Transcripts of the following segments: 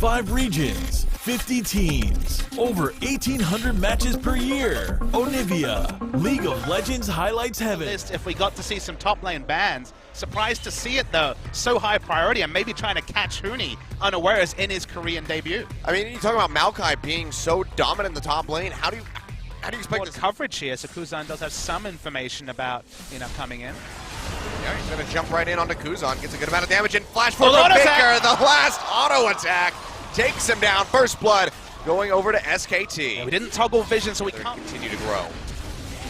5 regions, 50 teams, over 1,800 matches per year. Onivia, League of Legends highlights heaven. If we got to see some top lane bans, surprised to see it though, so high priority and maybe trying to catch Huni unawares in his Korean debut. I mean, you talk about Maokai being so dominant in the top lane. How do you expect this coverage here? So Kuzan does have some information about coming in. Yeah, he's going to jump right in onto Kuzan, gets a good amount of damage, and flash forward from Baker. The last auto attack takes him down. First blood going over to SKT. Yeah, we didn't toggle vision, so we can't continue to grow.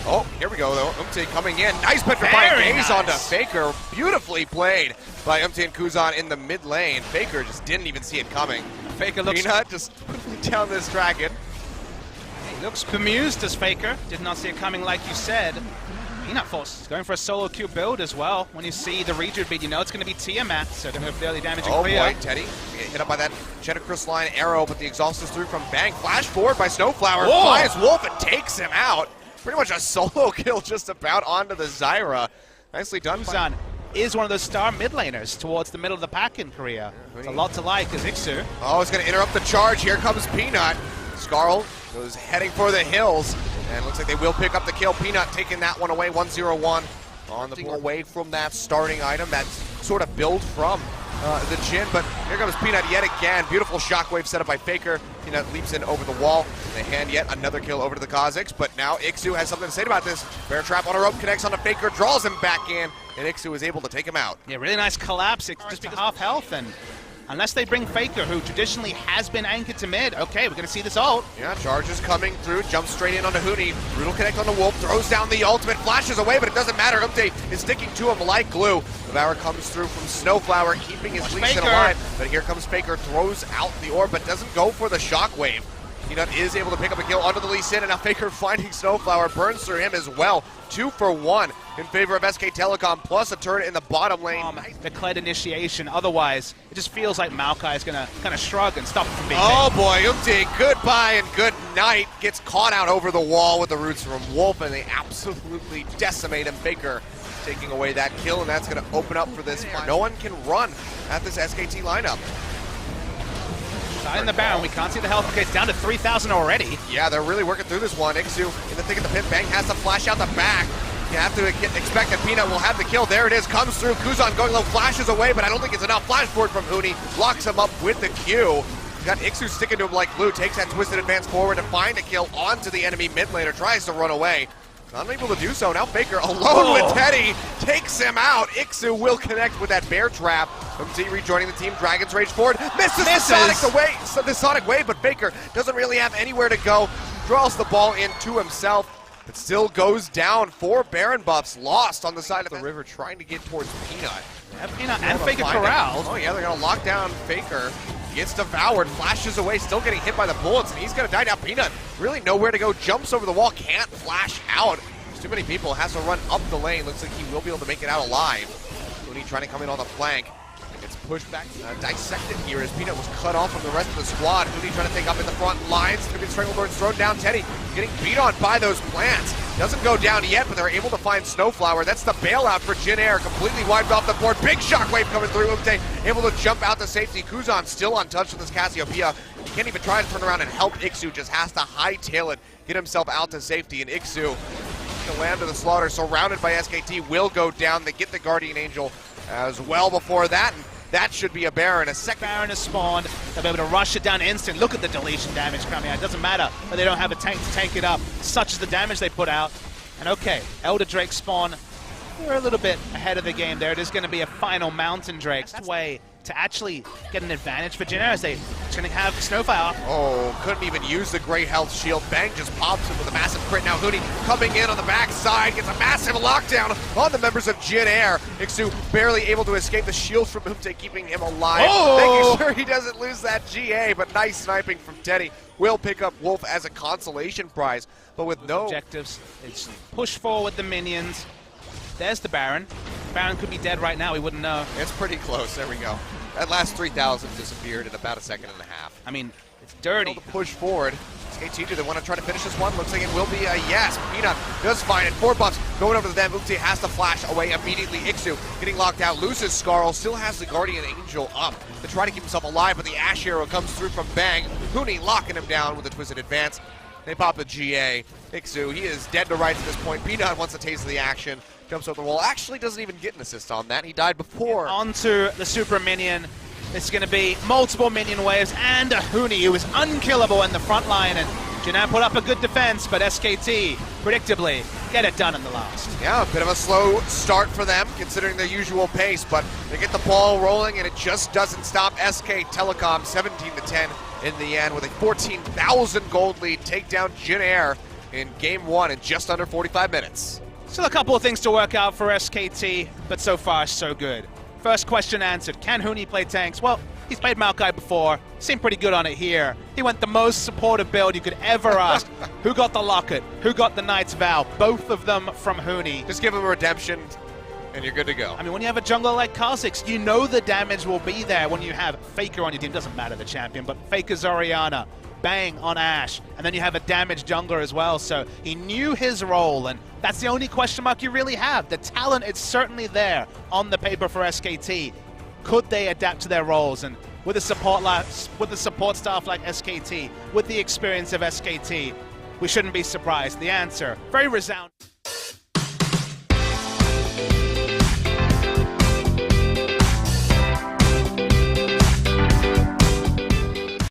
Oh, here we go though. Umte coming in. Nice petrifying gaze onto Faker. Beautifully played by Umte and Kuzan in the mid lane. Faker just didn't even see it coming. Faker looks Peanut just quickly down this dragon. He looks bemused as Faker. Did not see it coming like you said. Peanut Force is going for a solo queue build as well. When you see the Rejude beat, you know it's going to be Tiamat, so going to have fairly damaging clear. Oh boy, Teddy get hit up by that Cheddar Crystalline arrow, but the exhaust is through from Bang. Flash forward by Snowflower, flies Wolf and takes him out. Pretty much a solo kill just about onto the Zyra. Nicely done. Kuzan is one of those star mid laners towards the middle of the pack in Korea. It's a lot to like as Ixu. Oh, it's going to interrupt the charge. Here comes Peanut. Scarl goes heading for the hills. And looks like they will pick up the kill. Peanut taking that one away, 1-0-1 on the board. Away from that starting item, that sort of build from the Jin. But here comes Peanut yet again. Beautiful shockwave set up by Faker. Peanut leaps in over the wall. They hand yet another kill over to the Kazakhs. But now Ixu has something to say about this. Bear trap on a rope, connects onto Faker, draws him back in. And Ixu is able to take him out. Yeah, really nice collapse. It's just half health. And unless they bring Faker, who traditionally has been anchored to mid, okay, we're going to see this ult. Yeah, charge is coming through, jumps straight in onto Huni. Brutal connect on the Wolf, throws down the ultimate, flashes away, but it doesn't matter. Umte is sticking to him like glue. Devour comes through from Snowflower, keeping his Lee Sin alive. But here comes Faker, throws out the orb, but doesn't go for the shockwave. Peanut is able to pick up a kill onto the Lee Sin, and now Faker finding Snowflower, burns through him as well. 2 for 1 in favor of SK Telecom, plus a turret in the bottom lane. Declared initiation, otherwise it just feels like Maokai is going to kind of shrug and stop him from being boy, Umte, goodbye and good night. Gets caught out over the wall with the roots from Wolf, and they absolutely decimate him. Faker taking away that kill, and that's going to open up for this. No one can run at this SKT lineup. In the Baron, we can't see the health. Okay, it's down to 3,000 already. Yeah, they're really working through this one. Ixu in the thick of the pit. Bang has to flash out the back. You have to expect that Peanut will have the kill. There it is, comes through. Kuzan going low, flashes away, but I don't think it's enough. Flash forward from Huni, locks him up with the Q. Got Ixu sticking to him like glue, takes that twisted advance forward to find a kill onto the enemy mid laner, tries to run away. Unable to do so. Now Faker alone with Teddy takes him out. Ixu will connect with that bear trap. Umte rejoining the team. Dragon's Rage forward. Misses the Sonic Wave, but Faker doesn't really have anywhere to go. Draws the ball into himself, but still goes down. 4 Baron buffs lost on the side of the river, trying to get towards Peanut. Yeah, Peanut and Faker corralled. Oh yeah, they're going to lock down Faker. Gets devoured, flashes away, still getting hit by the bullets, and he's going to die now. Peanut, really nowhere to go, jumps over the wall, can't flash out. There's too many people, has to run up the lane. Looks like he will be able to make it out alive. Huni trying to come in on the flank. Gets pushed back, dissected here as Peanut was cut off from the rest of the squad. Huni trying to take up in the front lines. Stranglethorn's thrown down. Teddy getting beat on by those plants. Doesn't go down yet, but they're able to find Snowflower. That's the bailout for Jin Air. Completely wiped off the board. Big shockwave coming through. Umte able to jump out to safety. Kuzan still untouched with his Cassiopeia. He can't even try to turn around and help Ixu. Just has to hightail it, get himself out to safety. And Ixu, the lamb to the slaughter, surrounded by SKT, will go down. They get the Guardian Angel as well before that. And that should be a Baron. A second Baron is spawned. They'll be able to rush it down instant. Look at the deletion damage coming out. It doesn't matter, but they don't have a tank to tank it up. Such is the damage they put out. And okay, Elder Drake spawn. We're a little bit ahead of the game there. It is going to be a final Mountain Drake. That's way to actually get an advantage for Jin Air as they're going to have Snowfire. Oh, couldn't even use the great health shield. Bang just pops him with a massive crit. Now Huni coming in on the backside, gets a massive lockdown on the members of Jin Air. Ixu barely able to escape the shield from Umte, keeping him alive. Making sure he doesn't lose that GA, but nice sniping from Teddy. Will pick up Wolf as a consolation prize, but with no objectives. It's push forward the minions. There's the Baron. Baron could be dead right now, we wouldn't know. It's pretty close, there we go. That last 3,000 disappeared in about a second and a half. I mean, it's dirty. To push forward. SKT, do they want to try to finish this one? Looks like it will be a yes. Peanut does find it. 4 buffs going over to them. Oopsie has to flash away immediately. Ixu getting locked out, loses Skarl, still has the Guardian Angel up to try to keep himself alive, but the Ash Arrow comes through from Bang. Huni locking him down with a twisted advance. They pop a GA. Ixu, he is dead to rights at this point. Peanut wants a taste of the action. Jumps over the wall. Actually doesn't even get an assist on that. He died before. Onto the super minion. It's going to be multiple minion waves and a Huni who is unkillable in the front line. And Jinan put up a good defense, but SKT, predictably, get it done in the last. Yeah, a bit of a slow start for them, considering their usual pace, but they get the ball rolling, and it just doesn't stop. SK Telecom 17-10 in the end with a 14,000 gold lead. Take down Jin Air in Game 1 in just under 45 minutes. Still a couple of things to work out for SKT, but so far, so good. First question answered. Can Huni play tanks? Well, he's played Maokai before. Seemed pretty good on it here. He went the most supportive build you could ever ask. Who got the Locket? Who got the Knight's Vow? Both of them from Huni. Just give him a redemption, and you're good to go. I mean, when you have a jungler like Kha'Zix, you know the damage will be there when you have Faker on your team. Doesn't matter the champion, but Faker's Orianna, Bang on Ashe, and then you have a damaged jungler as well. So he knew his role, and that's the only question mark you really have. The talent is certainly there on the paper for SKT. Could they adapt to their roles? And with a support staff like SKT, with the experience of SKT, we shouldn't be surprised. The answer, very resounding.